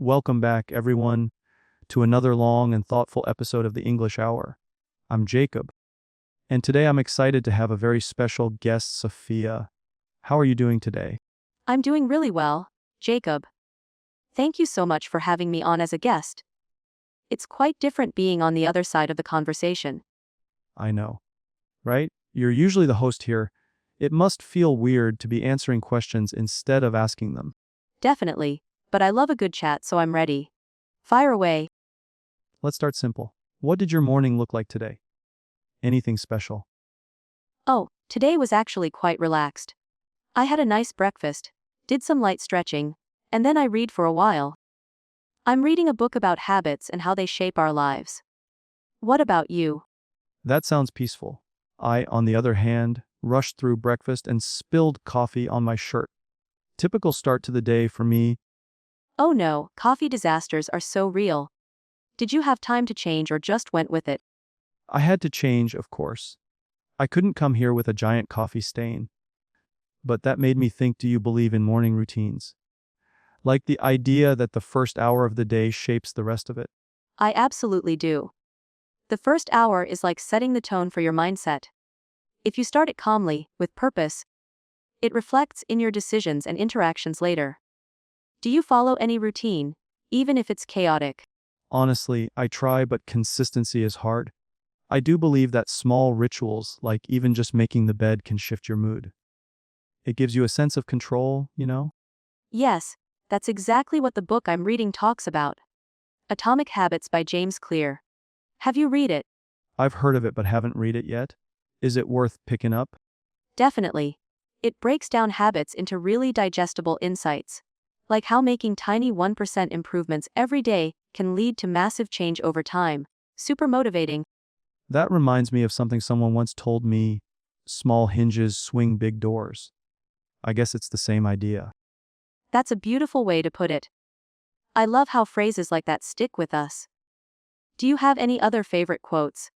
Welcome back, everyone, to another long and thoughtful episode of the English Hour. I'm Jacob, and today I'm excited to have a very special guest, Sophia. How are you doing today? I'm doing really well, Jacob. Thank you so much for having me on as a guest. It's quite different being on the other side of the conversation. I know, right? You're usually the host here. It must feel weird to be answering questions instead of asking them. Definitely, but I love a good chat, so I'm ready. Fire away. Let's start simple. What did your morning look like today? Anything special? Oh, today was actually quite relaxed. I had a nice breakfast, did some light stretching, and then I read for a while. I'm reading a book about habits and how they shape our lives. What about you? That sounds peaceful. I, on the other hand, rushed through breakfast and spilled coffee on my shirt. Typical start to the day for me. Oh no, coffee disasters are so real. Did you have time to change or just went with it? I had to change, of course. I couldn't come here with a giant coffee stain. But that made me think, do you believe in morning routines? Like the idea that the first hour of the day shapes the rest of it? I absolutely do. The first hour is like setting the tone for your mindset. If you start it calmly, with purpose, it reflects in your decisions and interactions later. Do you follow any routine, even if it's chaotic? Honestly, I try, but consistency is hard. I do believe that small rituals, like even just making the bed, can shift your mood. It gives you a sense of control. Yes, that's exactly what the book I'm reading talks about. Atomic Habits by James Clear. Have you read it? I've heard of it but haven't read it yet. Is it worth picking up? Definitely. It breaks down habits into really digestible insights, like how making tiny 1% improvements every day can lead to massive change over time. Super motivating. That reminds me of something someone once told me: small hinges swing big doors. I guess it's the same idea. That's a beautiful way to put it. I love how phrases like that stick with us. Do you have any other favorite quotes?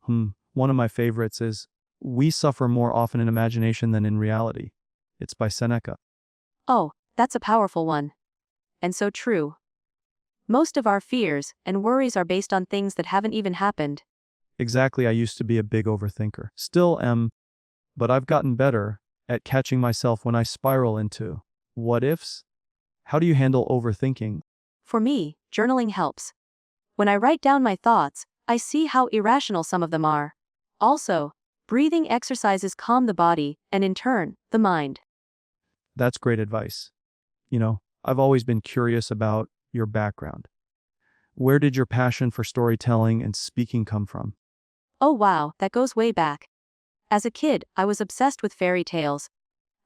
One of my favorites is, "We suffer more often in imagination than in reality." It's by Seneca. Oh, that's a powerful one. And so true. Most of our fears and worries are based on things that haven't even happened. Exactly, I used to be a big overthinker. Still am, but I've gotten better at catching myself when I spiral into what ifs. How do you handle overthinking? For me, journaling helps. When I write down my thoughts, I see how irrational some of them are. Also, breathing exercises calm the body and, in turn, the mind. That's great advice. I've always been curious about your background. Where did your passion for storytelling and speaking come from? Oh wow, that goes way back. As a kid, I was obsessed with fairy tales.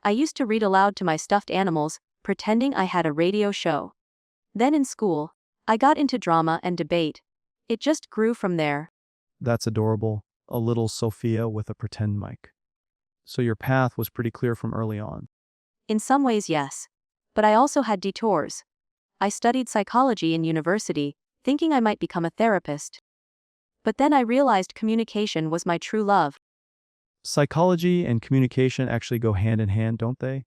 I used to read aloud to my stuffed animals, pretending I had a radio show. Then in school, I got into drama and debate. It just grew from there. That's adorable. A little Sophia with a pretend mic. So your path was pretty clear from early on. In some ways, yes. But I also had detours. I studied psychology in university, thinking I might become a therapist. But then I realized communication was my true love. Psychology and communication actually go hand in hand, don't they?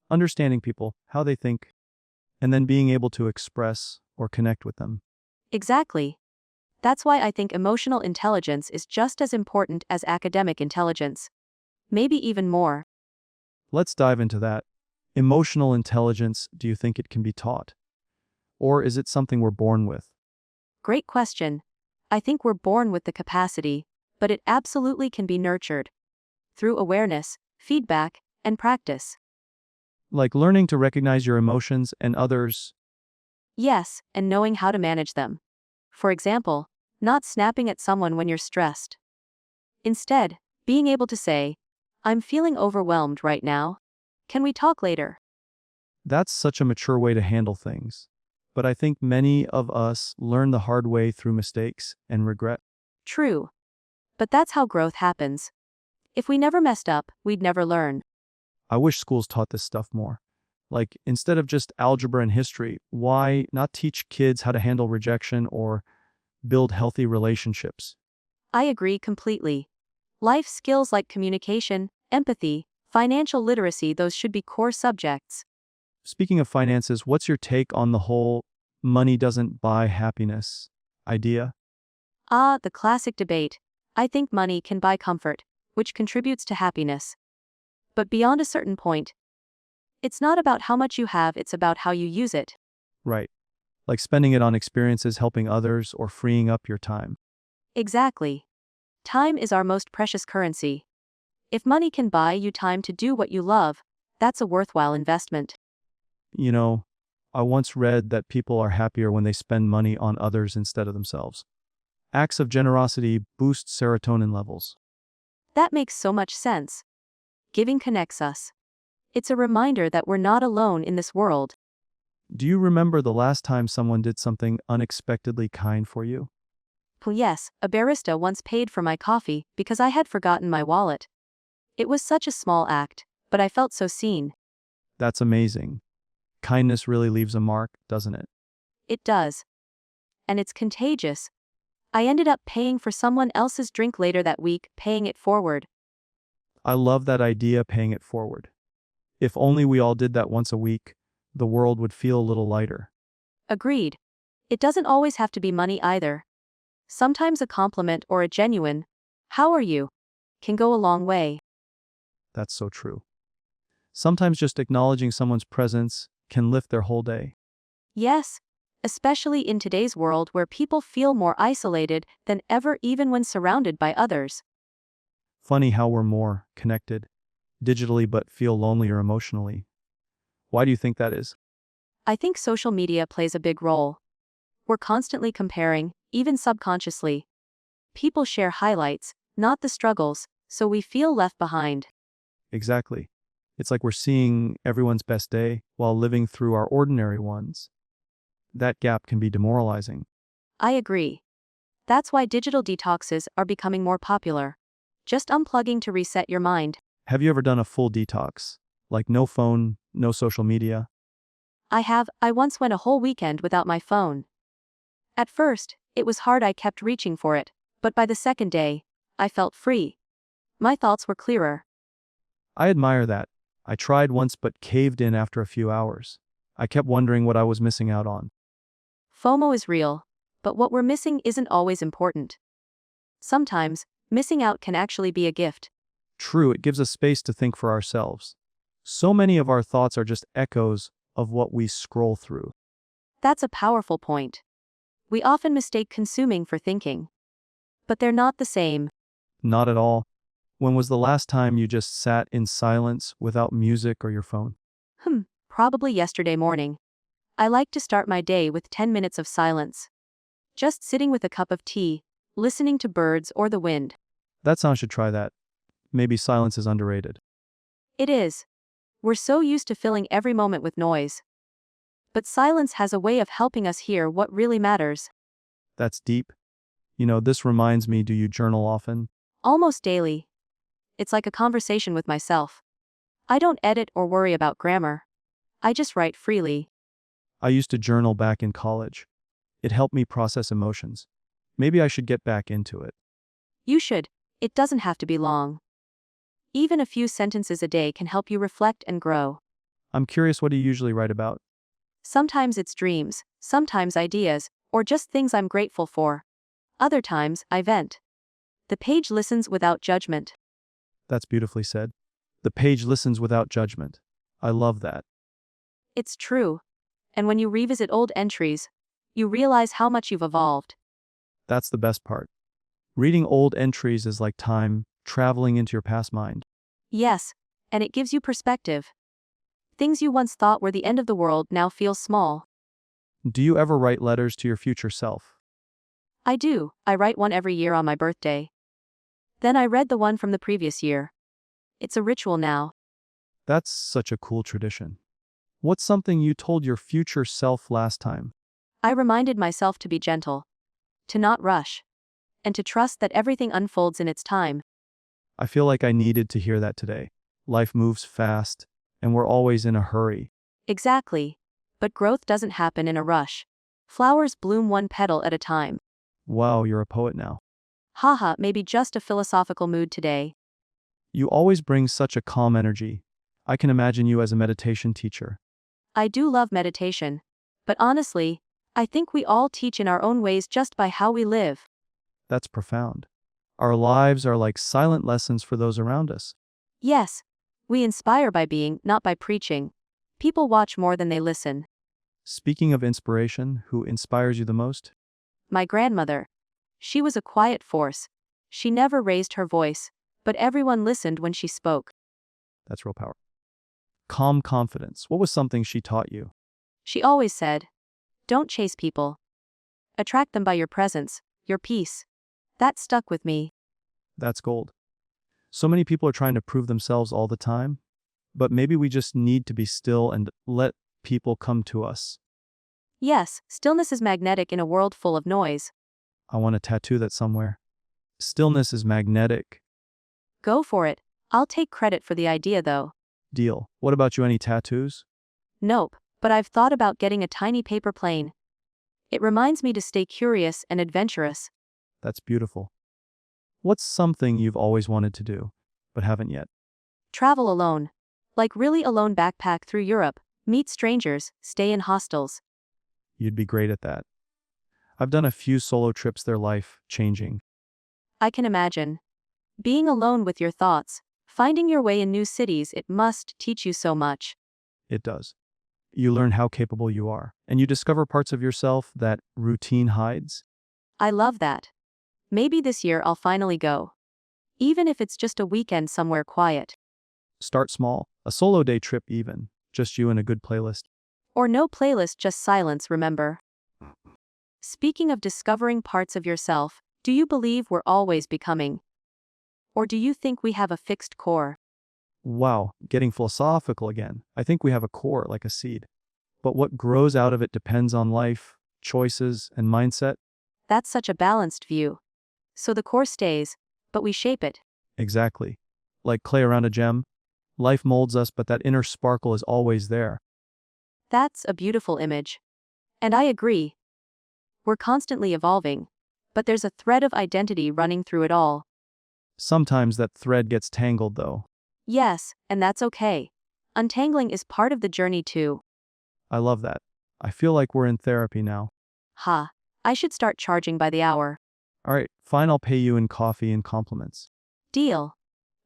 Understanding people, how they think, and then being able to express or connect with them. Exactly. That's why I think emotional intelligence is just as important as academic intelligence. Maybe even more. Let's dive into that. Emotional intelligence, do you think it can be taught? Or is it something we're born with? Great question. I think we're born with the capacity, but it absolutely can be nurtured. Through awareness, feedback, and practice. Like learning to recognize your emotions and others. Yes, and knowing how to manage them. For example, not snapping at someone when you're stressed. Instead, being able to say, "I'm feeling overwhelmed right now. Can we talk later?" That's such a mature way to handle things. But I think many of us learn the hard way through mistakes and regret. True. But that's how growth happens. If we never messed up, we'd never learn. I wish schools taught this stuff more. Like, instead of just algebra and history, why not teach kids how to handle rejection or build healthy relationships? I agree completely. Life skills like communication, empathy, financial literacy, those should be core subjects. Speaking of finances, what's your take on the whole money doesn't buy happiness idea? Ah, the classic debate. I think money can buy comfort, which contributes to happiness. But beyond a certain point, it's not about how much you have, it's about how you use it. Right. Like spending it on experiences, helping others, or freeing up your time. Exactly. Time is our most precious currency. If money can buy you time to do what you love, that's a worthwhile investment. You know, I once read that people are happier when they spend money on others instead of themselves. Acts of generosity boost serotonin levels. That makes so much sense. Giving connects us. It's a reminder that we're not alone in this world. Do you remember the last time someone did something unexpectedly kind for you? Well, yes, a barista once paid for my coffee because I had forgotten my wallet. It was such a small act, but I felt so seen. That's amazing. Kindness really leaves a mark, doesn't it? It does. And it's contagious. I ended up paying for someone else's drink later that week, paying it forward. I love that idea, paying it forward. If only we all did that once a week, the world would feel a little lighter. Agreed. It doesn't always have to be money either. Sometimes a compliment or a genuine, "How are you?" can go a long way. That's so true. Sometimes just acknowledging someone's presence can lift their whole day. Yes, especially in today's world where people feel more isolated than ever, even when surrounded by others. Funny how we're more connected digitally but feel lonelier emotionally. Why do you think that is? I think social media plays a big role. We're constantly comparing, even subconsciously. People share highlights, not the struggles, so we feel left behind. Exactly. It's like we're seeing everyone's best day while living through our ordinary ones. That gap can be demoralizing. I agree. That's why digital detoxes are becoming more popular. Just unplugging to reset your mind. Have you ever done a full detox? Like no phone, no social media? I have. I once went a whole weekend without my phone. At first, it was hard, I kept reaching for it, but by the second day, I felt free. My thoughts were clearer. I admire that. I tried once but caved in after a few hours. I kept wondering what I was missing out on. FOMO is real, but what we're missing isn't always important. Sometimes, missing out can actually be a gift. True, it gives us space to think for ourselves. So many of our thoughts are just echoes of what we scroll through. That's a powerful point. We often mistake consuming for thinking. But they're not the same. Not at all. When was the last time you just sat in silence without music or your phone? Probably yesterday morning. I like to start my day with 10 minutes of silence. Just sitting with a cup of tea, listening to birds or the wind. That sound should try that. Maybe silence is underrated. It is. We're so used to filling every moment with noise. But silence has a way of helping us hear what really matters. That's deep. This reminds me, do you journal often? Almost daily. It's like a conversation with myself. I don't edit or worry about grammar. I just write freely. I used to journal back in college. It helped me process emotions. Maybe I should get back into it. You should. It doesn't have to be long. Even a few sentences a day can help you reflect and grow. I'm curious, what do you usually write about? Sometimes it's dreams, sometimes ideas, or just things I'm grateful for. Other times, I vent. The page listens without judgment. That's beautifully said. The page listens without judgment. I love that. It's true. And when you revisit old entries, you realize how much you've evolved. That's the best part. Reading old entries is like time traveling into your past mind. Yes, and it gives you perspective. Things you once thought were the end of the world now feel small. Do you ever write letters to your future self? I do. I write one every year on my birthday. Then I read the one from the previous year. It's a ritual now. That's such a cool tradition. What's something you told your future self last time? I reminded myself to be gentle, to not rush, and to trust that everything unfolds in its time. I feel like I needed to hear that today. Life moves fast, and we're always in a hurry. Exactly. But growth doesn't happen in a rush. Flowers bloom one petal at a time. Wow, you're a poet now. Haha, maybe just a philosophical mood today. You always bring such a calm energy. I can imagine you as a meditation teacher. I do love meditation. But honestly, I think we all teach in our own ways just by how we live. That's profound. Our lives are like silent lessons for those around us. Yes, we inspire by being, not by preaching. People watch more than they listen. Speaking of inspiration, who inspires you the most? My grandmother. She was a quiet force. She never raised her voice, but everyone listened when she spoke. That's real power. Calm confidence. What was something she taught you? She always said, "Don't chase people. Attract them by your presence, your peace." That stuck with me. That's gold. So many people are trying to prove themselves all the time, but maybe we just need to be still and let people come to us. Yes, stillness is magnetic in a world full of noise. I want to tattoo that somewhere. Stillness is magnetic. Go for it. I'll take credit for the idea though. Deal. What about you, any tattoos? Nope, but I've thought about getting a tiny paper plane. It reminds me to stay curious and adventurous. That's beautiful. What's something you've always wanted to do, but haven't yet? Travel alone. Like really alone, backpack through Europe, meet strangers, stay in hostels. You'd be great at that. I've done a few solo trips, they're life-changing. I can imagine. Being alone with your thoughts, finding your way in new cities, it must teach you so much. It does. You learn how capable you are, and you discover parts of yourself that routine hides. I love that. Maybe this year I'll finally go. Even if it's just a weekend somewhere quiet. Start small, a solo day trip even, just you and a good playlist. Or no playlist, just silence, remember. Speaking of discovering parts of yourself, do you believe we're always becoming? Or do you think we have a fixed core? Wow, getting philosophical again. I think we have a core like a seed. But what grows out of it depends on life, choices, and mindset. That's such a balanced view. So the core stays, but we shape it. Exactly. Like clay around a gem, life molds us, but that inner sparkle is always there. That's a beautiful image. And I agree. We're constantly evolving, but there's a thread of identity running through it all. Sometimes that thread gets tangled, though. Yes, and that's okay. Untangling is part of the journey too. I love that. I feel like we're in therapy now. Ha, I should start charging by the hour. All right, fine, I'll pay you in coffee and compliments. Deal.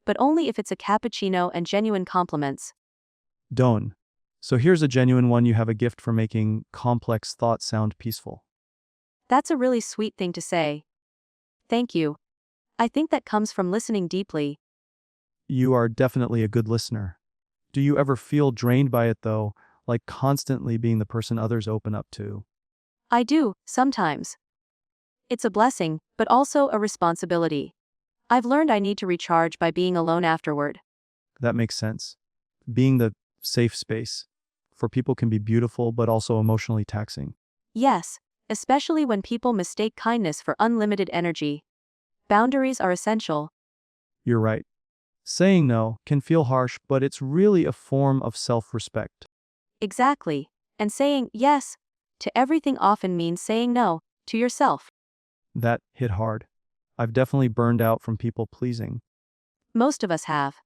But only if it's a cappuccino and genuine compliments. Done. So here's a genuine one. You have a gift for making complex thoughts sound peaceful. That's a really sweet thing to say. Thank you. I think that comes from listening deeply. You are definitely a good listener. Do you ever feel drained by it, though, like constantly being the person others open up to? I do, sometimes. It's a blessing, but also a responsibility. I've learned I need to recharge by being alone afterward. That makes sense. Being the safe space for people can be beautiful, but also emotionally taxing. Yes, especially when people mistake kindness for unlimited energy. Boundaries are essential. You're right. Saying no can feel harsh, but it's really a form of self-respect. Exactly. And saying yes to everything often means saying no to yourself. That hit hard. I've definitely burned out from people pleasing. Most of us have.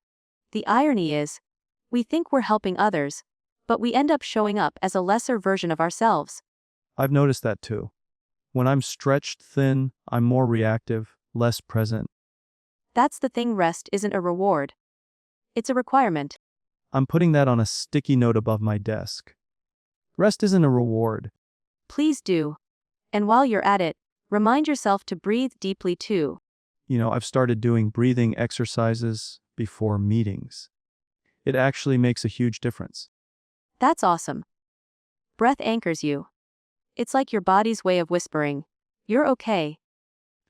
The irony is, we think we're helping others, but we end up showing up as a lesser version of ourselves. I've noticed that too. When I'm stretched thin, I'm more reactive, less present. That's the thing, rest isn't a reward. It's a requirement. I'm putting that on a sticky note above my desk. Rest isn't a reward. Please do. And while you're at it, remind yourself to breathe deeply too. I've started doing breathing exercises before meetings. It actually makes a huge difference. That's awesome. Breath anchors you. It's like your body's way of whispering, "You're okay."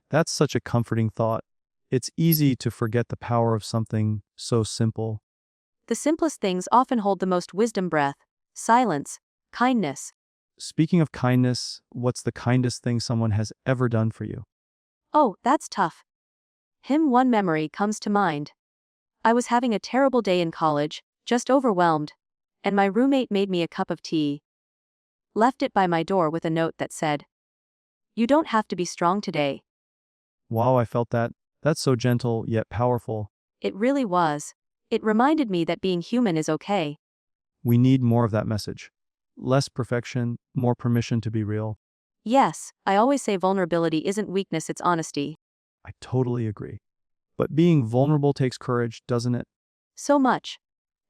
That's such a comforting thought. It's easy to forget the power of something so simple. The simplest things often hold the most wisdom: breath, silence, kindness. Speaking of kindness, what's the kindest thing someone has ever done for you? Oh, that's tough. One memory comes to mind. I was having a terrible day in college, just overwhelmed, and my roommate made me a cup of tea. Left it by my door with a note that said, "You don't have to be strong today." Wow, I felt that. That's so gentle yet powerful. It really was. It reminded me that being human is okay. We need more of that message. Less perfection, more permission to be real. Yes, I always say vulnerability isn't weakness, it's honesty. I totally agree. But being vulnerable takes courage, doesn't it? So much.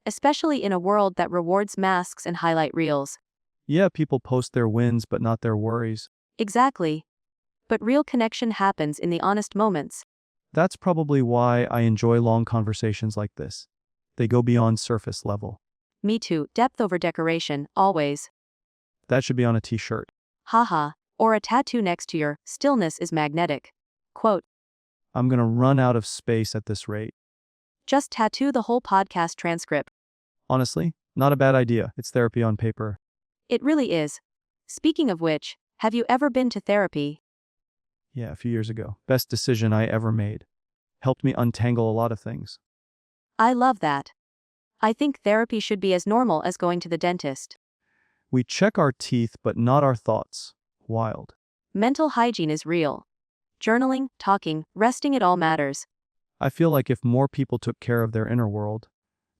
Especially in a world that rewards masks and highlight reels. Yeah, people post their wins but not their worries. Exactly. But real connection happens in the honest moments. That's probably why I enjoy long conversations like this. They go beyond surface level. Me too, depth over decoration, always. That should be on a t-shirt. Haha. Or a tattoo next to your stillness is magnetic. Quote. I'm gonna run out of space at this rate. Just tattoo the whole podcast transcript. Honestly, not a bad idea. It's therapy on paper. It really is. Speaking of which, have you ever been to therapy? Yeah, a few years ago. Best decision I ever made. Helped me untangle a lot of things. I love that. I think therapy should be as normal as going to the dentist. We check our teeth but not our thoughts. Wild. Mental hygiene is real. Journaling, talking, resting, it all matters. I feel like if more people took care of their inner world,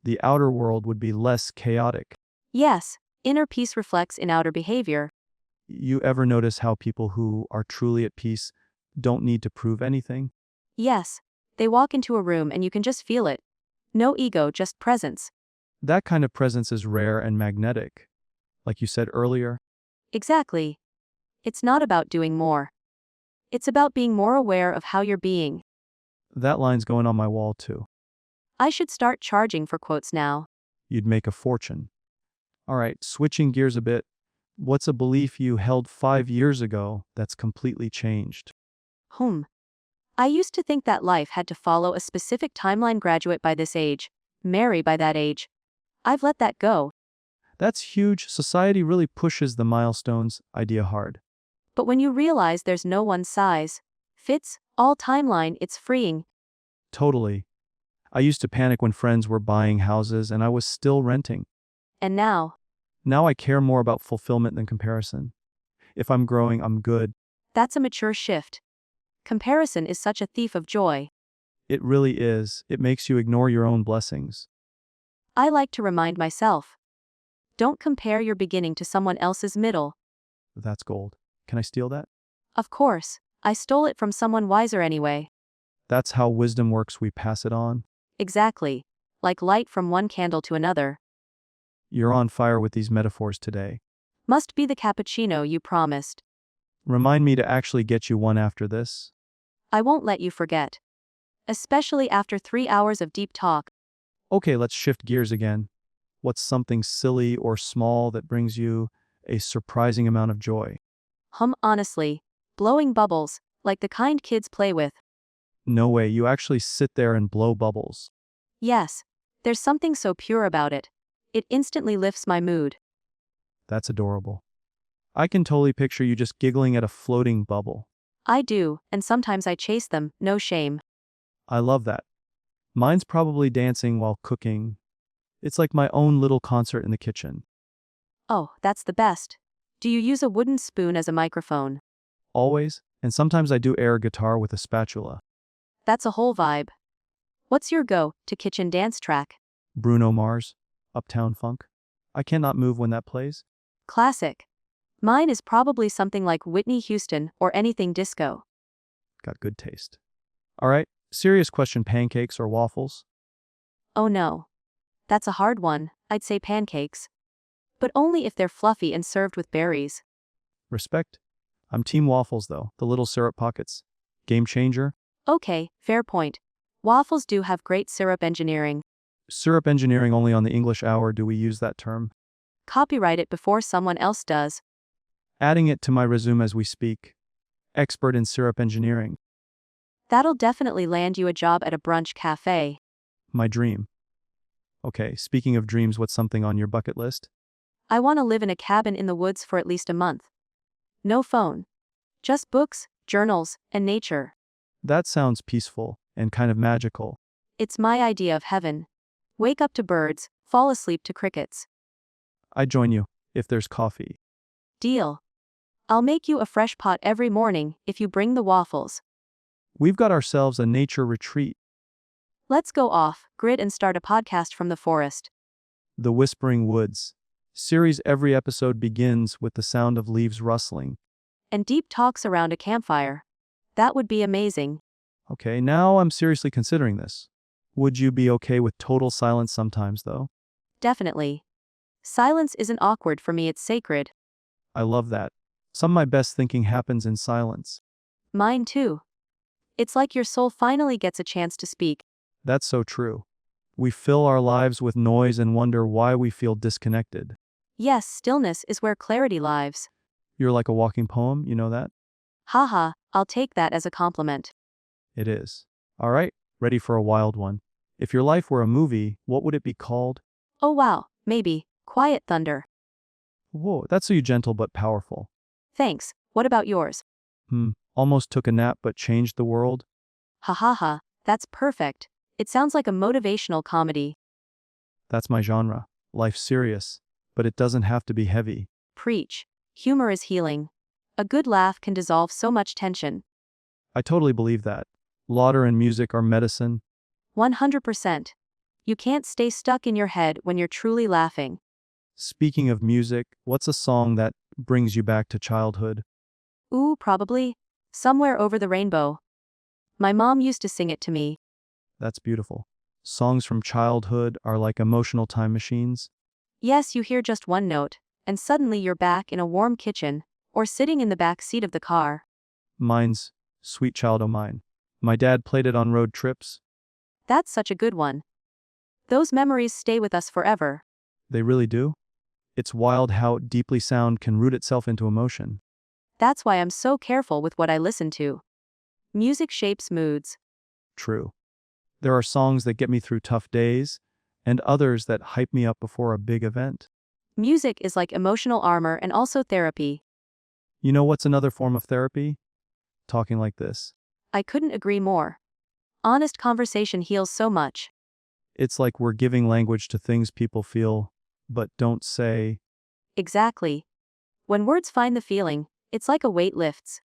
the outer world would be less chaotic. Yes, inner peace reflects in outer behavior. You ever notice how people who are truly at peace don't need to prove anything? Yes, they walk into a room and you can just feel it. No ego, just presence. That kind of presence is rare and magnetic. Like you said earlier, Exactly. It's not about doing more. It's about being more aware of how you're being. that line's going on my wall too. I should start charging for quotes now. You'd make a fortune. All right, switching gears a bit. What's a belief you held 5 years ago that's completely changed? I used to think that life had to follow a specific timeline: graduate by this age, marry by that age. I've let that go. That's huge. Society really pushes the milestones idea hard. But when you realize there's no one size fits all timeline, it's freeing. Totally. I used to panic when friends were buying houses and I was still renting. And now, Now I care more about fulfillment than comparison. If I'm growing, I'm good. that's a mature shift. Comparison is such a thief of joy. It really is. It makes you ignore your own blessings. I like to remind myself. Don't compare your beginning to someone else's middle. That's gold. Can I steal that? Of course, I stole it from someone wiser anyway. That's how wisdom works. We pass it on. Exactly. Like light from one candle to another. You're on fire with these metaphors today. Must be the cappuccino you promised. Remind me to actually get you one after this. I won't let you forget. Especially after 3 hours of deep talk. Okay, let's shift gears again. What's something silly or small that brings you a surprising amount of joy? Honestly, blowing bubbles, like the kind kids play with. No way, you actually sit there and blow bubbles. Yes, there's something so pure about it. It instantly lifts my mood. That's adorable. I can totally picture you just giggling at a floating bubble. I do, and sometimes I chase them, no shame. I love that. Mine's probably dancing while cooking. It's like my own little concert in the kitchen. Oh, that's the best. Do you use a wooden spoon as a microphone? Always, and sometimes I do air guitar with a spatula. That's a whole vibe. What's your go-to kitchen dance track? Bruno Mars, Uptown Funk. I cannot move when that plays. Classic. Mine is probably something like Whitney Houston or anything disco. Got good taste. All right, serious question, pancakes or waffles? Oh no. That's a hard one. I'd say pancakes. But only if they're fluffy and served with berries. Respect. I'm team waffles though, the little syrup pockets. Game changer. Okay, fair point. Waffles do have great syrup engineering. Syrup engineering only on the English hour do we use that term. Copyright it before someone else does. Adding it to my resume as we speak. Expert in syrup engineering. That'll definitely land you a job at a brunch cafe. My dream. Okay, speaking of dreams, what's something on your bucket list? I want to live in a cabin in the woods for at least a month. No phone. Just books, journals, and nature. That sounds peaceful and kind of magical. It's my idea of heaven. Wake up to birds, fall asleep to crickets. I join you, if there's coffee. Deal. I'll make you a fresh pot every morning if you bring the waffles. We've got ourselves a nature retreat. Let's go off grid and start a podcast from the forest. The Whispering Woods. Series every episode begins with the sound of leaves rustling. And deep talks around a campfire. That would be amazing. Okay, now I'm seriously considering this. Would you be okay with total silence sometimes, though? Definitely. Silence isn't awkward for me, it's sacred. I love that. Some of my best thinking happens in silence. Mine too. It's like your soul finally gets a chance to speak. That's so true. We fill our lives with noise and wonder why we feel disconnected. Yes, stillness is where clarity lives. You're like a walking poem, you know that? Haha, I'll take that as a compliment. It is. All right, ready for a wild one. If your life were a movie, what would it be called? Oh wow, maybe. Quiet Thunder. Whoa, that's so gentle but powerful. Thanks. What about yours? Almost took a nap but changed the world. Ha ha ha, that's perfect. It sounds like a motivational comedy. That's my genre. Life's serious, but it doesn't have to be heavy. Preach. Humor is healing. A good laugh can dissolve so much tension. I totally believe that. Laughter and music are medicine. 100%. You can't stay stuck in your head when you're truly laughing. Speaking of music, what's a song that brings you back to childhood? Ooh, probably. Somewhere Over the Rainbow. My mom used to sing it to me. That's beautiful. Songs from childhood are like emotional time machines. Yes, you hear just one note, and suddenly you're back in a warm kitchen, or sitting in the back seat of the car. Mine's Sweet Child O' Mine. My dad played it on road trips. That's such a good one. Those memories stay with us forever. They really do. It's wild how deeply sound can root itself into emotion. That's why I'm so careful with what I listen to. Music shapes moods. True. There are songs that get me through tough days, and others that hype me up before a big event. Music is like emotional armor and also therapy. You know what's another form of therapy? Talking like this. I couldn't agree more. Honest conversation heals so much. It's like we're giving language to things people feel, but don't say. Exactly. When words find the feeling, it's like a weight lifts.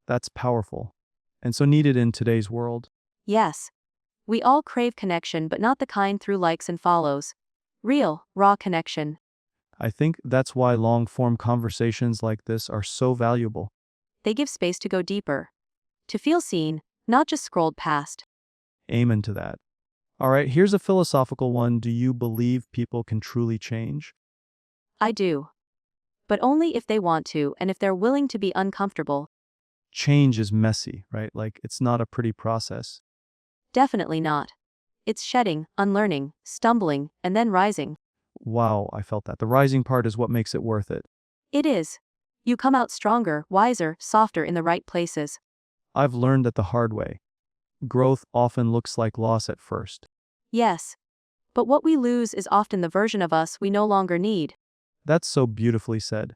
That's powerful. And so needed in today's world. Yes. We all crave connection, but not the kind through likes and follows. Real, raw connection. I think that's why long-form conversations like this are so valuable. They give space to go deeper. To feel seen, not just scrolled past. Amen to that. All right, here's a philosophical one. Do you believe people can truly change? I do. But only if they want to and if they're willing to be uncomfortable. Change is messy, right? Like, it's not a pretty process. Definitely not. It's shedding, unlearning, stumbling, and then rising. Wow, I felt that. The rising part is what makes it worth it. It is. You come out stronger, wiser, softer in the right places. I've learned that the hard way. Growth often looks like loss at first. Yes. But what we lose is often the version of us we no longer need. That's so beautifully said.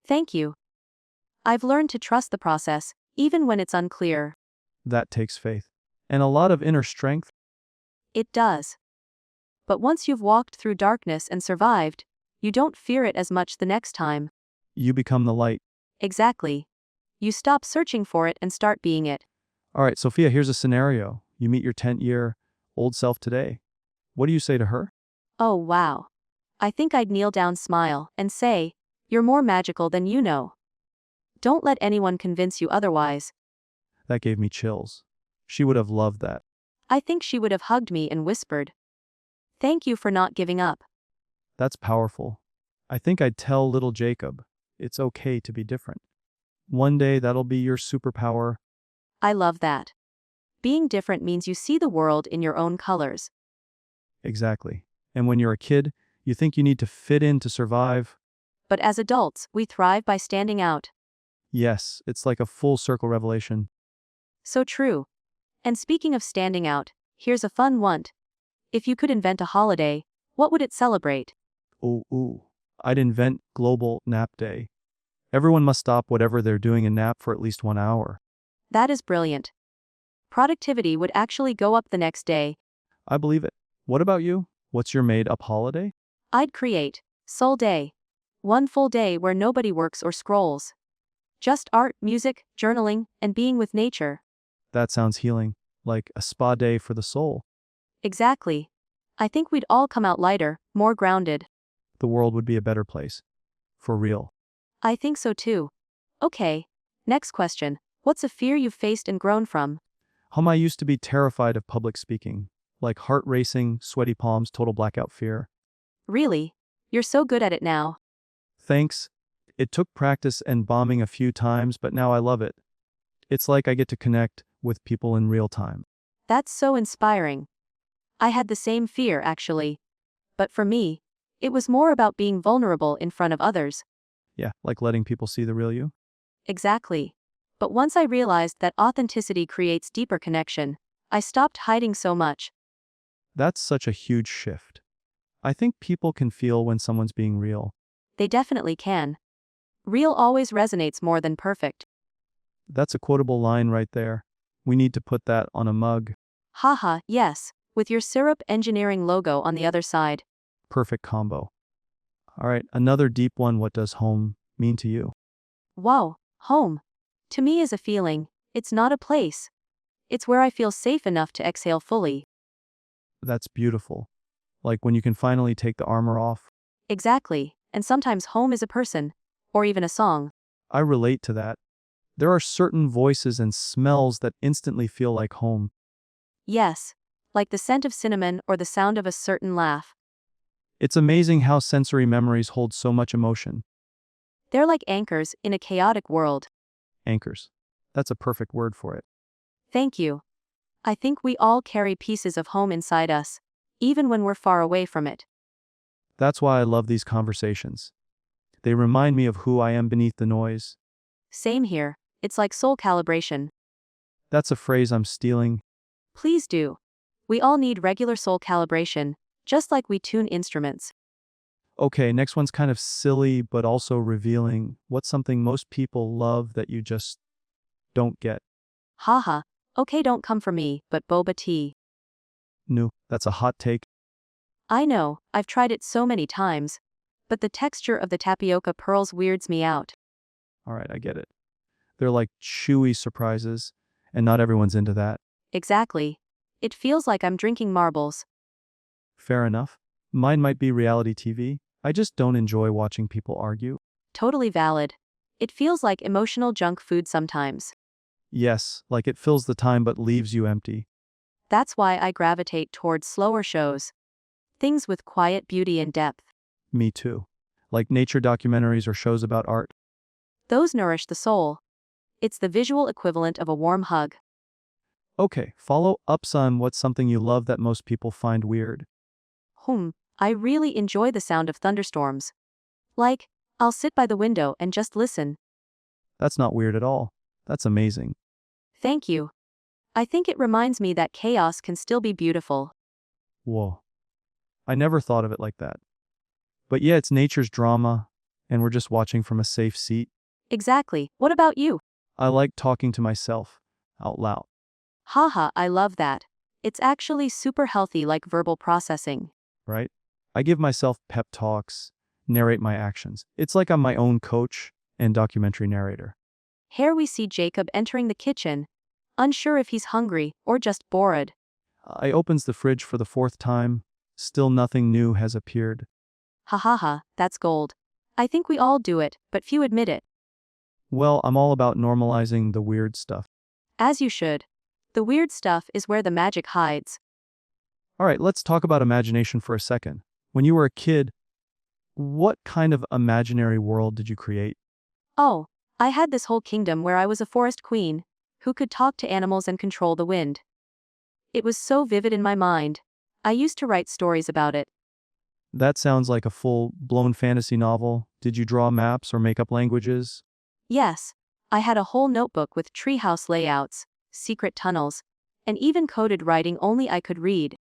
Thank you. I've learned to trust the process, even when it's unclear. That takes faith. And a lot of inner strength. It does. But once you've walked through darkness and survived, you don't fear it as much the next time. You become the light. Exactly. You stop searching for it and start being it. All right, Sophia, here's a scenario. You meet your 10-year-old self today. What do you say to her? Oh wow. I think I'd kneel down, smile, and say, "You're more magical than you know. Don't let anyone convince you otherwise." That gave me chills. She would have loved that. I think she would have hugged me and whispered, "Thank you for not giving up." That's powerful. I think I'd tell little Jacob, it's okay to be different. One day that'll be your superpower. I love that. Being different means you see the world in your own colors. Exactly. And when you're a kid, you think you need to fit in to survive. But as adults, we thrive by standing out. Yes, it's like a full circle revelation. So true. And speaking of standing out, here's a fun one. If you could invent a holiday, what would it celebrate? Ooh. I'd invent Global Nap Day. Everyone must stop whatever they're doing and nap for at least 1 hour. That is brilliant. Productivity would actually go up the next day. I believe it. What about you? What's your made-up holiday? I'd create Soul Day. One full day where nobody works or scrolls. Just art, music, journaling, and being with nature. That sounds healing, like a spa day for the soul. Exactly. I think we'd all come out lighter, more grounded. the world would be a better place. For real. I think so too. Okay. Next question. What's a fear you've faced and grown from? I used to be terrified of public speaking. Like heart racing, sweaty palms, total blackout fear. Really? You're so good at it now. Thanks. It took practice and bombing a few times, but now I love it. It's like I get to connect with people in real time. That's so inspiring. I had the same fear, actually. But for me, it was more about being vulnerable in front of others. Yeah, like letting people see the real you. Exactly. But once I realized that authenticity creates deeper connection, I stopped hiding so much. That's such a huge shift. I think people can feel when someone's being real. They definitely can. Real always resonates more than perfect. That's a quotable line right there. We need to put that on a mug. Haha, yes, with your syrup engineering logo on the other side. Perfect combo. All right, another deep one. What does home mean to you? Wow, home. To me is a feeling, it's not a place. It's where I feel safe enough to exhale fully. That's beautiful. Like when you can finally take the armor off. Exactly, and sometimes home is a person, or even a song. I relate to that. There are certain voices and smells that instantly feel like home. Yes, like the scent of cinnamon or the sound of a certain laugh. It's amazing how sensory memories hold so much emotion. They're like anchors in a chaotic world. Anchors. That's a perfect word for it. Thank you. I think we all carry pieces of home inside us, even when we're far away from it. That's why I love these conversations. They remind me of who I am beneath the noise. Same here, it's like soul calibration. That's a phrase I'm stealing. Please do. We all need regular soul calibration, just like we tune instruments. Okay, next one's kind of silly, but also revealing. What's something most people love that you just don't get? Haha, okay, don't come for me, but boba tea. No, that's a hot take. I know, I've tried it so many times, but the texture of the tapioca pearls weirds me out. All right, I get it. They're like chewy surprises, and not everyone's into that. Exactly. It feels like I'm drinking marbles. Fair enough. Mine might be reality TV. I just don't enjoy watching people argue. Totally valid. It feels like emotional junk food sometimes. Yes, like it fills the time but leaves you empty. That's why I gravitate towards slower shows. Things with quiet beauty and depth. Me too. Like nature documentaries or shows about art. Those nourish the soul. It's the visual equivalent of a warm hug. Okay, follow up on what's something you love that most people find weird. I really enjoy the sound of thunderstorms. Like, I'll sit by the window and just listen. That's not weird at all. That's amazing. Thank you. I think it reminds me that chaos can still be beautiful. Whoa. I never thought of it like that. But yeah, it's nature's drama, and we're just watching from a safe seat. Exactly. What about you? I like talking to myself out loud. Haha, I love that. It's actually super healthy, like verbal processing. Right? I give myself pep talks, narrate my actions. It's like I'm my own coach and documentary narrator. Here we see Jacob entering the kitchen, unsure if he's hungry or just bored. I opens the fridge for the fourth time. Still nothing new has appeared. Ha ha ha, that's gold. I think we all do it, but few admit it. Well, I'm all about normalizing the weird stuff. As you should. The weird stuff is where the magic hides. All right, let's talk about imagination for a second. When you were a kid, what kind of imaginary world did you create? Oh, I had this whole kingdom where I was a forest queen, who could talk to animals and control the wind. It was so vivid in my mind. I used to write stories about it. That sounds like a full-blown fantasy novel. Did you draw maps or make up languages? Yes, I had a whole notebook with treehouse layouts, secret tunnels, and even coded writing only I could read.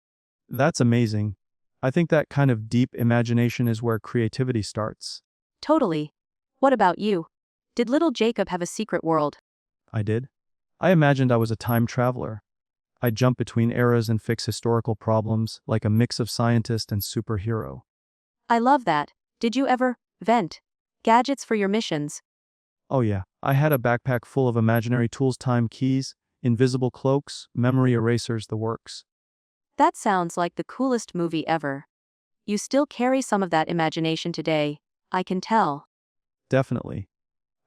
That's amazing. I think that kind of deep imagination is where creativity starts. Totally. What about you? Did little Jacob have a secret world? I did. I imagined I was a time traveler. I'd jump between eras and fix historical problems, like a mix of scientist and superhero. I love that. Did you ever vent gadgets for your missions? Oh yeah, I had a backpack full of imaginary tools, time keys, invisible cloaks, memory erasers, the works. That sounds like the coolest movie ever. you still carry some of that imagination today. I can tell. Definitely.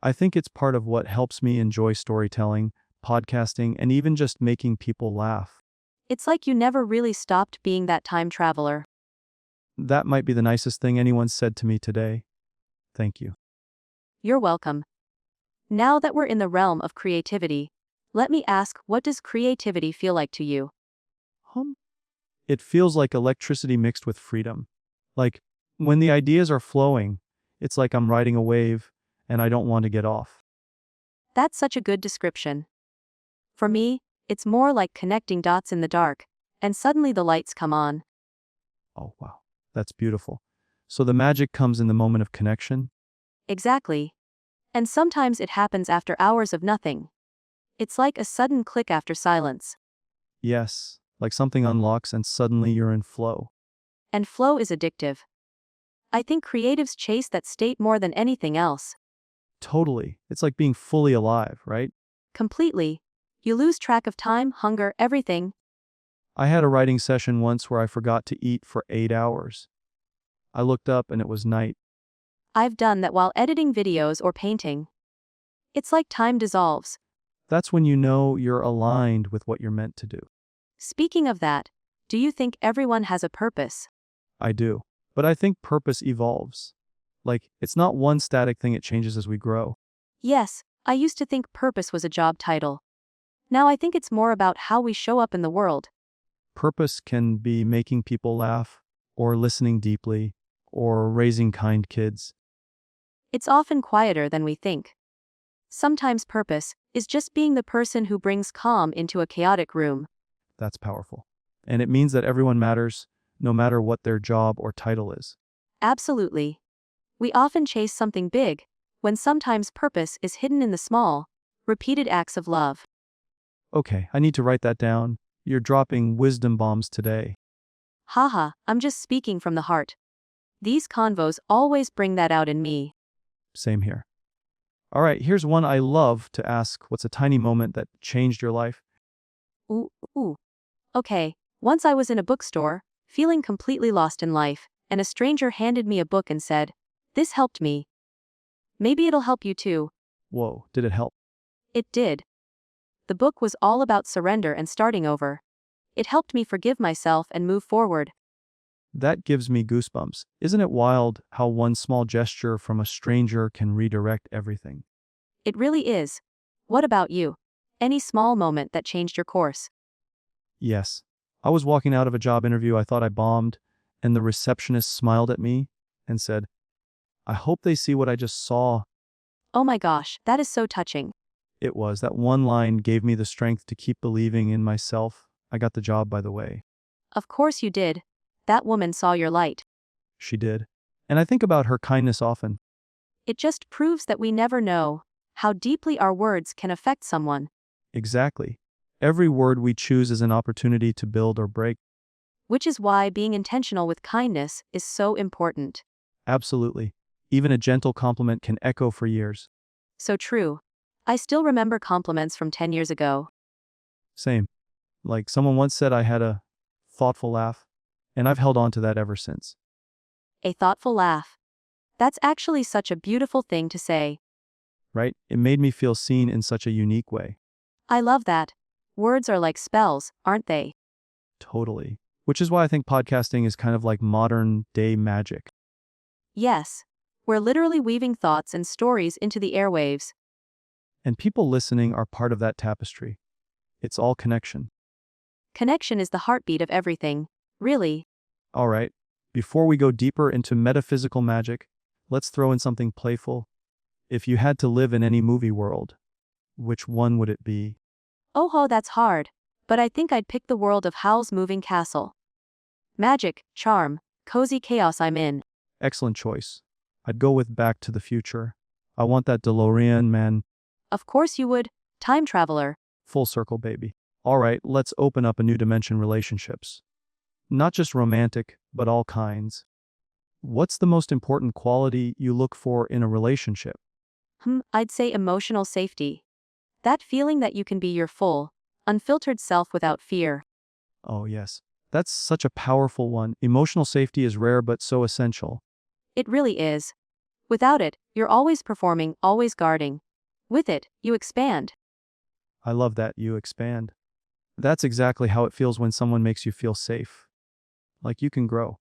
I think it's part of what helps me enjoy storytelling, podcasting, and even just making people laugh. It's like you never really stopped being that time traveler. That might be the nicest thing anyone said to me today. Thank you. You're welcome. Now that we're in the realm of creativity, let me ask, what does creativity feel like to you? Hum. It feels like electricity mixed with freedom. Like, when the ideas are flowing, it's like I'm riding a wave, and I don't want to get off. That's such a good description. For me, it's more like connecting dots in the dark, and suddenly the lights come on. Oh, wow. That's beautiful. So the magic comes in the moment of connection? Exactly. And sometimes it happens after hours of nothing. It's like a sudden click after silence. Yes. Like something unlocks and suddenly you're in flow. And flow is addictive. I think creatives chase that state more than anything else. Totally. It's like being fully alive, right? Completely. You lose track of time, hunger, everything. I had a writing session once where I forgot to eat for 8 hours. I looked up and it was night. I've done that while editing videos or painting. It's like time dissolves. That's when you know you're aligned with what you're meant to do. Speaking of that, do you think everyone has a purpose? I do. But I think purpose evolves. Like, it's not one static thing, it changes as we grow. Yes, I used to think purpose was a job title. Now I think it's more about how we show up in the world. Purpose can be making people laugh, or listening deeply, or raising kind kids. It's often quieter than we think. Sometimes purpose is just being the person who brings calm into a chaotic room. That's powerful. And it means that everyone matters, no matter what their job or title is. Absolutely. We often chase something big, when sometimes purpose is hidden in the small, repeated acts of love. Okay, I need to write that down. You're dropping wisdom bombs today. Haha, I'm just speaking from the heart. These convos always bring that out in me. Same here. All right, here's one I love to ask. What's a tiny moment that changed your life? Ooh, ooh. Okay, once I was in a bookstore, feeling completely lost in life, and a stranger handed me a book and said, "This helped me. Maybe it'll help you too." Whoa, did it help? It did. The book was all about surrender and starting over. It helped me forgive myself and move forward. That gives me goosebumps. Isn't it wild how one small gesture from a stranger can redirect everything? It really is. What about you? Any small moment that changed your course? Yes. I was walking out of a job interview I thought I bombed, and the receptionist smiled at me and said, "I hope they see what I just saw." Oh my gosh, that is so touching. It was. That one line gave me the strength to keep believing in myself. I got the job, by the way. Of course you did. That woman saw your light. She did. And I think about her kindness often. It just proves that we never know how deeply our words can affect someone. Exactly. Every word we choose is an opportunity to build or break. Which is why being intentional with kindness is so important. Absolutely. Even a gentle compliment can echo for years. So true. I still remember compliments from 10 years ago. Same. Like someone once said I had a thoughtful laugh, and I've held on to that ever since. A thoughtful laugh. That's actually such a beautiful thing to say. Right? It made me feel seen in such a unique way. I love that. Words are like spells, aren't they? Totally. Which is why I think podcasting is kind of like modern day magic. Yes. We're literally weaving thoughts and stories into the airwaves. And people listening are part of that tapestry. It's all connection. Connection is the heartbeat of everything. Really. All right. Before we go deeper into metaphysical magic, let's throw in something playful. If you had to live in any movie world, which one would it be? Oh ho, that's hard. But I think I'd pick the world of Howl's Moving Castle. Magic, charm, cozy chaos I'm in. Excellent choice. I'd go with Back to the Future. I want that DeLorean, man. Of course you would. Time traveler. Full circle, baby. All right, let's open up a new dimension: relationships. Not just romantic, but all kinds. What's the most important quality you look for in a relationship? I'd say emotional safety. That feeling that you can be your full, unfiltered self without fear. Oh, yes. That's such a powerful one. Emotional safety is rare but so essential. It really is. Without it, you're always performing, always guarding. With it, you expand. I love that you expand. That's exactly how it feels when someone makes you feel safe. Like you can grow.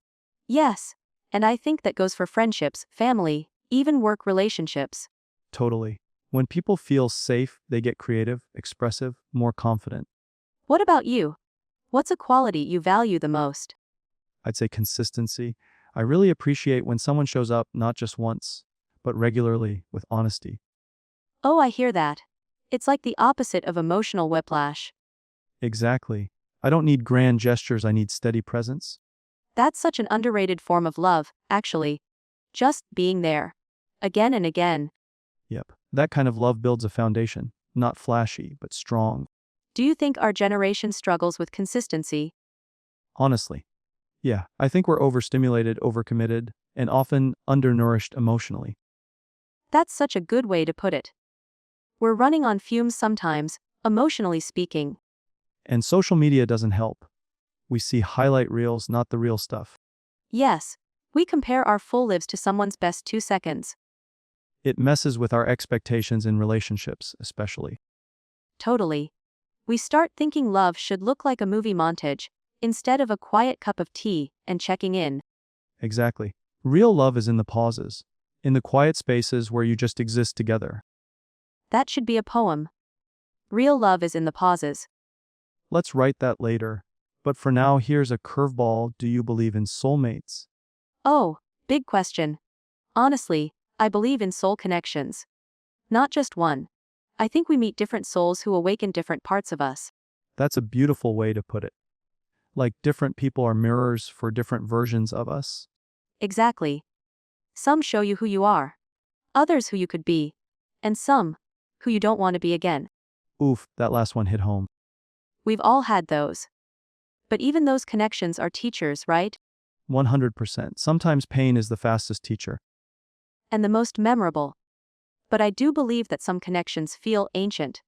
Yes. And I think that goes for friendships, family, even work relationships. Totally. When people feel safe, they get creative, expressive, more confident. What about you? What's a quality you value the most? I'd say consistency. I really appreciate when someone shows up not just once, but regularly with honesty. Oh, I hear that. It's like the opposite of emotional whiplash. Exactly. I don't need grand gestures, I need steady presence. That's such an underrated form of love, actually. Just being there. Again and again. Yep. That kind of love builds a foundation. Not flashy, but strong. Do you think our generation struggles with consistency? Honestly. Yeah, I think we're overstimulated, overcommitted, and often undernourished emotionally. That's such a good way to put it. We're running on fumes sometimes, emotionally speaking. And social media doesn't help. We see highlight reels, not the real stuff. Yes, we compare our full lives to someone's best 2 seconds. It messes with our expectations in relationships, especially. Totally. We start thinking love should look like a movie montage, instead of a quiet cup of tea and checking in. Exactly. Real love is in the pauses, in the quiet spaces where you just exist together. That should be a poem. Real love is in the pauses. Let's write that later. But for now, here's a curveball. Do you believe in soulmates? Oh, big question. Honestly, I believe in soul connections. Not just one. I think we meet different souls who awaken different parts of us. That's a beautiful way to put it. Like different people are mirrors for different versions of us. Exactly. Some show you who you are, others who you could be, and some who you don't want to be again. Oof, that last one hit home. We've all had those. But even those connections are teachers, right? 100%. Sometimes pain is the fastest teacher. And the most memorable. But I do believe that some connections feel ancient.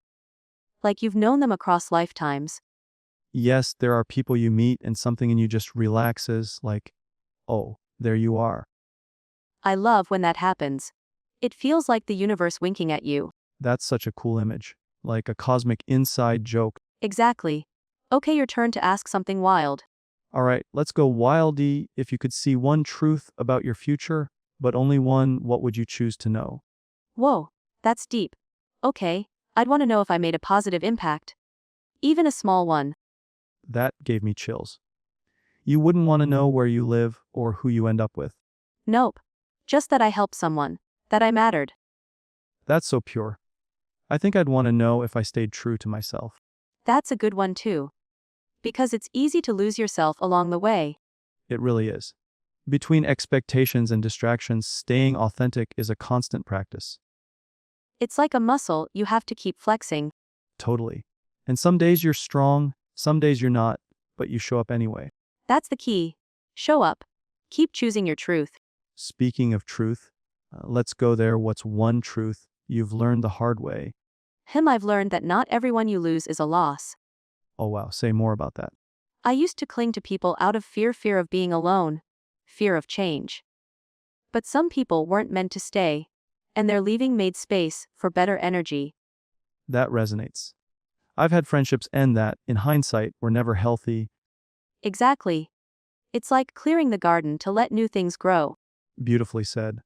Like you've known them across lifetimes. Yes, there are people you meet and something in you just relaxes, like, oh, there you are. I love when that happens. It feels like the universe winking at you. That's such a cool image. Like a cosmic inside joke. Exactly. Okay, your turn to ask something wild. All right, let's go wildy. If you could see one truth about your future, but only one, what would you choose to know? Whoa, that's deep. Okay, I'd want to know if I made a positive impact. Even a small one. That gave me chills. You wouldn't want to know where you live or who you end up with. Nope. Just that I helped someone. That I mattered. That's so pure. I think I'd want to know if I stayed true to myself. That's a good one too. Because it's easy to lose yourself along the way. It really is. Between expectations and distractions, staying authentic is a constant practice. It's like a muscle you have to keep flexing. Totally. And some days you're strong, some days you're not, but you show up anyway. That's the key. Show up. Keep choosing your truth. Speaking of truth, let's go there. What's one truth you've learned the hard way? I've learned that not everyone you lose is a loss. Oh wow, say more about that. I used to cling to people out of fear of being alone, fear of change. But some people weren't meant to stay, and their leaving made space for better energy. That resonates. I've had friendships end that, in hindsight, were never healthy. Exactly. It's like clearing the garden to let new things grow. Beautifully said.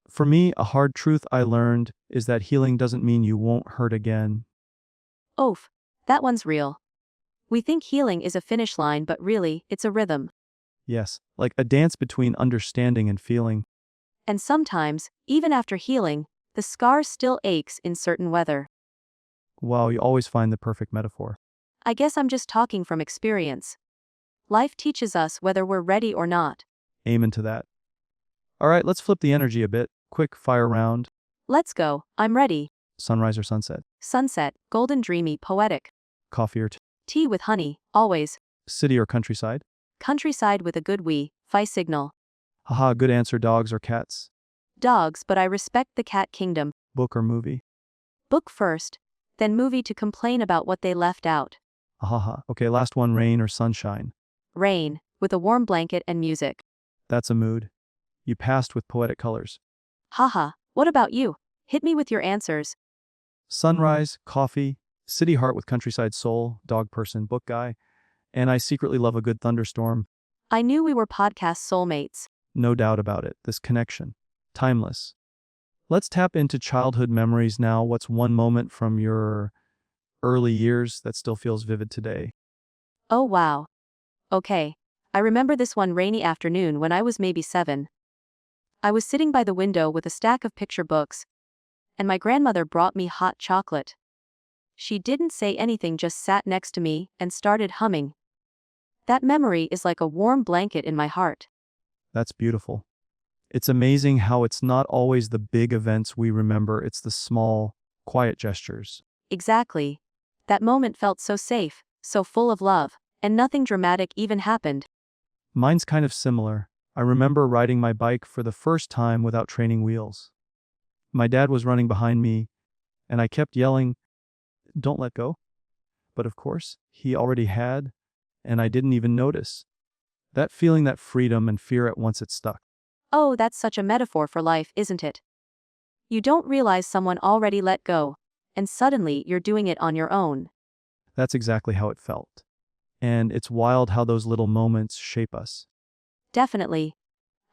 For me, a hard truth I learned is that healing doesn't mean you won't hurt again. Oof, that one's real. We think healing is a finish line, but really, it's a rhythm. Yes, like a dance between understanding and feeling. And sometimes, even after healing, the scar still aches in certain weather. Wow, you always find the perfect metaphor. I guess I'm just talking from experience. Life teaches us whether we're ready or not. Amen to that. All right, let's flip the energy a bit. Quick fire round. Let's go, I'm ready. Sunrise or sunset? Sunset, golden, dreamy, poetic. Coffee or Tea with honey, always. city or countryside? Countryside with a good fi signal. Haha, good answer. Dogs or cats? Dogs, but I respect the cat kingdom. Book or movie? Book first, then movie to complain about what they left out. Haha. Okay, last one. Rain or sunshine? Rain, with a warm blanket and music. That's a mood. You passed with poetic colors. Haha, what about you? Hit me with your answers. Sunrise, coffee, city heart with countryside soul, dog person, book guy, and I secretly love a good thunderstorm. I knew we were podcast soulmates. No doubt about it, this connection. Timeless. Let's tap into childhood memories now. What's one moment from your early years that still feels vivid today? Oh wow. Okay. I remember this one rainy afternoon when I was maybe 7. I was sitting by the window with a stack of picture books, and my grandmother brought me hot chocolate. She didn't say anything, just sat next to me and started humming. That memory is like a warm blanket in my heart. That's beautiful. It's amazing how it's not always the big events we remember, it's the small, quiet gestures. Exactly. That moment felt so safe, so full of love, and nothing dramatic even happened. Mine's kind of similar. I remember riding my bike for the first time without training wheels. My dad was running behind me, and I kept yelling, "Don't let go." But of course, he already had, and I didn't even notice. That feeling, that freedom and fear at once, it stuck. Oh, that's such a metaphor for life, isn't it? You don't realize someone already let go, and suddenly you're doing it on your own. That's exactly how it felt. And it's wild how those little moments shape us. Definitely.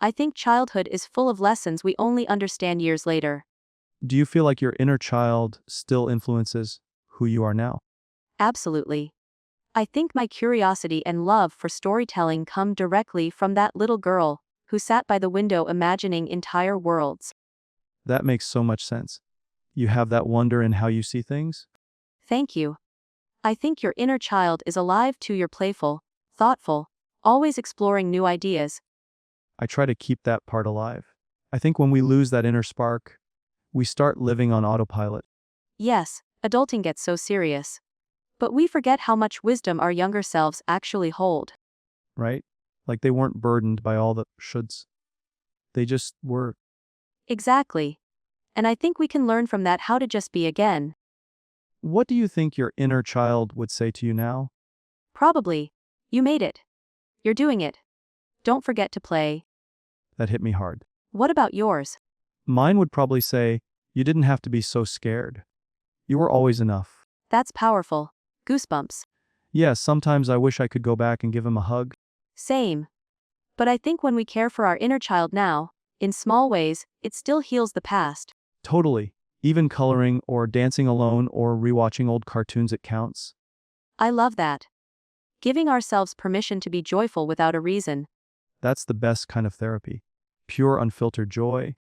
I think childhood is full of lessons we only understand years later. Do you feel like your inner child still influences who you are now? Absolutely. I think my curiosity and love for storytelling come directly from that little girl who sat by the window imagining entire worlds. That makes so much sense. You have that wonder in how you see things? Thank you. I think your inner child is alive too. You're playful, thoughtful, always exploring new ideas. I try to keep that part alive. I think when we lose that inner spark, we start living on autopilot, Yes, adulting gets so serious. But we forget how much wisdom our younger selves actually hold. right? Like they weren't burdened by all the shoulds. They just were. Exactly. And I think we can learn from that how to just be again. What do you think your inner child would say to you now? Probably. You made it. You're doing it. Don't forget to play. That hit me hard. What about yours? Mine would probably say, you didn't have to be so scared. You were always enough. That's powerful. Goosebumps. Yes, sometimes I wish I could go back and give him a hug. Same. But I think when we care for our inner child now, in small ways, it still heals the past. Totally. Even coloring or dancing alone or rewatching old cartoons, it counts. I love that. Giving ourselves permission to be joyful without a reason. That's the best kind of therapy. Pure, unfiltered joy.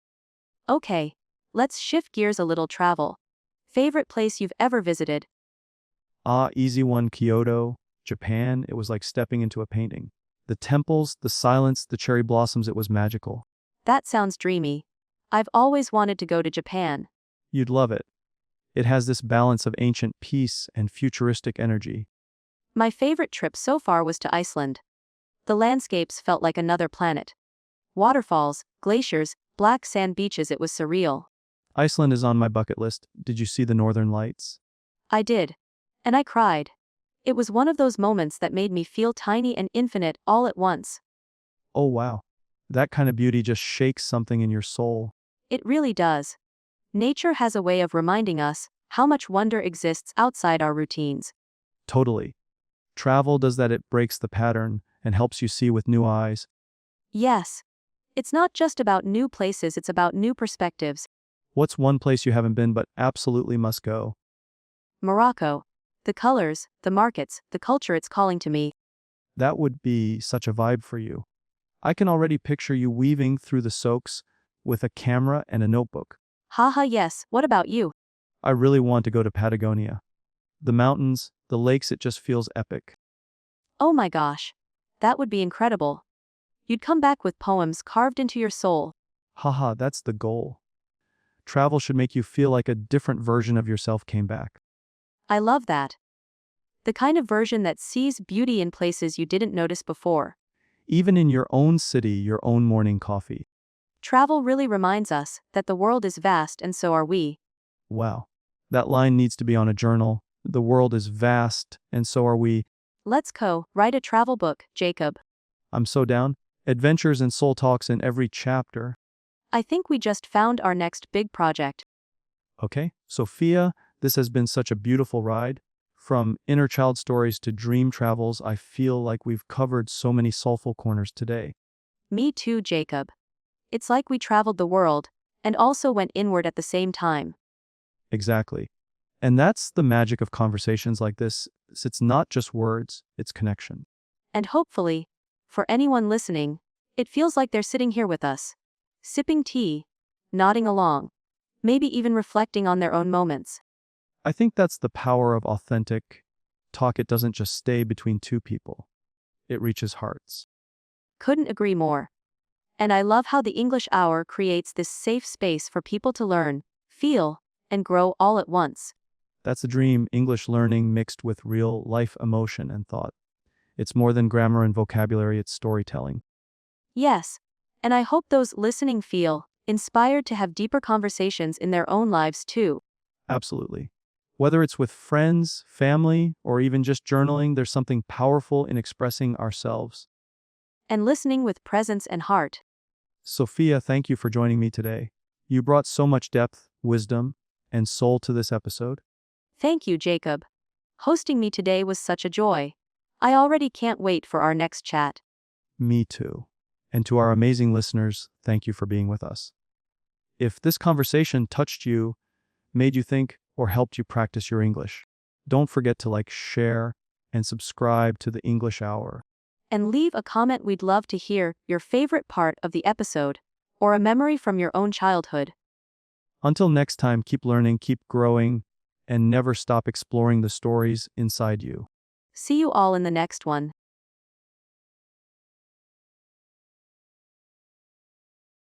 Okay, let's shift gears a little. Travel. Favorite place you've ever visited? Easy one, Kyoto, Japan. It was like stepping into a painting. The temples, the silence, the cherry blossoms, it was magical. That sounds dreamy. I've always wanted to go to Japan. You'd love it. It has this balance of ancient peace and futuristic energy. My favorite trip so far was to Iceland. The landscapes felt like another planet. Waterfalls, glaciers, black sand beaches, it was surreal. Iceland is on my bucket list. Did you see the Northern Lights? I did. And I cried. It was one of those moments that made me feel tiny and infinite all at once. Oh wow. That kind of beauty just shakes something in your soul. It really does. Nature has a way of reminding us how much wonder exists outside our routines. Totally. Travel does that, it breaks the pattern and helps you see with new eyes. Yes. It's not just about new places, it's about new perspectives. What's one place you haven't been but absolutely must go? Morocco. The colors, the markets, the culture, it's calling to me. That would be such a vibe for you. I can already picture you weaving through the souks with a camera and a notebook. Haha, yes, what about you? I really want to go to Patagonia. The mountains, the lakes, it just feels epic. Oh my gosh. That would be incredible. You'd come back with poems carved into your soul. Haha, that's the goal. Travel should make you feel like a different version of yourself came back. I love that. The kind of version that sees beauty in places you didn't notice before. Even in your own city, your own morning coffee. Travel really reminds us that the world is vast and so are we. Wow. That line needs to be on a journal. The world is vast, and so are we. Let's go, write a travel book, Jacob. I'm so down. Adventures and soul talks in every chapter. I think we just found our next big project. Okay, Sophia, this has been such a beautiful ride. From inner child stories to dream travels, I feel like we've covered so many soulful corners today. Me too, Jacob. It's like we traveled the world, and also went inward at the same time. Exactly. And that's the magic of conversations like this. It's not just words, it's connection. And hopefully, for anyone listening, it feels like they're sitting here with us, sipping tea, nodding along, maybe even reflecting on their own moments. I think that's the power of authentic talk. It doesn't just stay between two people, it reaches hearts. Couldn't agree more. And I love how the English Hour creates this safe space for people to learn, feel, and grow all at once. That's the dream, English learning mixed with real life emotion and thought. It's more than grammar and vocabulary, it's storytelling. Yes, and I hope those listening feel inspired to have deeper conversations in their own lives too. Absolutely. Whether it's with friends, family, or even just journaling, there's something powerful in expressing ourselves. And listening with presence and heart. Sophia, thank you for joining me today. You brought so much depth, wisdom, and soul to this episode. Thank you, Jacob. Hosting me today was such a joy. I already can't wait for our next chat. Me too. And to our amazing listeners, thank you for being with us. If this conversation touched you, made you think, or helped you practice your English, don't forget to like, share, and subscribe to the English Hour. And leave a comment. We'd love to hear your favorite part of the episode, or a memory from your own childhood. Until next time, keep learning, keep growing, and never stop exploring the stories inside you. See you all in the next one.